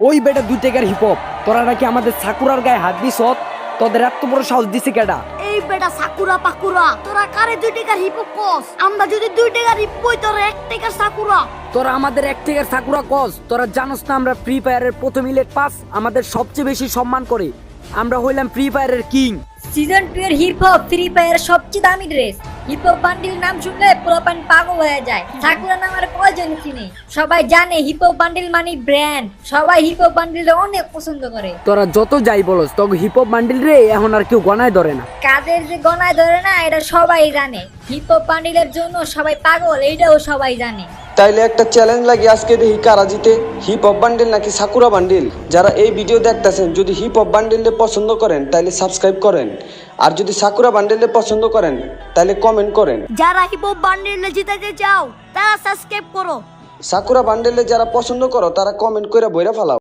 ওই বেটা 2 টাকার হিপ হপ, তোরা নাকি আমাদের সাকুরার গায়ে হাত দিস? তোদের এত বড় সাহস দিছে কেডা? এই বেটা সাকুরা পাকুরা, তোরা কারে 2 টাকার হিপ হপ কস? আমরা যদি 2 টাকার হিপ কই, তোরা 1 টাকার সাকুরা। তোরা আমাদের 1 টাকার সাকুরা কস? তোরা জানোস না আমরা ফ্রি ফায়ারের প্রথম ইলেট পাস আমাদের সবচেয়ে বেশি সম্মান করে। আমরা হইলাম ফ্রি ফায়ারের কিং। সিজন 2 এর হিপ হপ ফ্রি ফায়ারের সবচেয়ে দামি ড্রেস। হিপ হপ বান্ডিল নাম শুনলে পুরো পাগল হয়ে যায়। সাকুরা নাম আর কয়জন চিনে? সবাই জানে হিপ হপ বান্ডিল মানে ব্র্যান্ড। সবাই হিপ হপ বান্ডিল অনেক পছন্দ করে। তোরা যত যাই বলস, তোকে হিপ হপ বান্ডিল রে এখন আর কেউ গনায় ধরে না। কাদের যে গনায় ধরে না এটা সবাই জানে। হিপ হপ বান্ডিলের জন্য সবাই পাগল, এইটাও সবাই জানে। তাইলে একটা চ্যালেঞ্জ লাগে, আজকে দেখি কারা জিতে, হিপ হপ বান্ডিল নাকি সাকুরা বান্ডিল। যারা এই ভিডিও দেখতেছেন যদি হিপ হপ বান্ডিলে পছন্দ করেন তাহলে সাবস্ক্রাইব করেন, আর যদি সাকুরা বান্ডিলে পছন্দ করেন তাহলে কমেন্ট করেন। যারা হিপ হপ বান্ডিলে জিতাতে চাও তারা সাবস্ক্রাইব করো। সাকুরা বান্ডিলে যারা পছন্দ করো তারা কমেন্ট করে বইরা ফেলাও।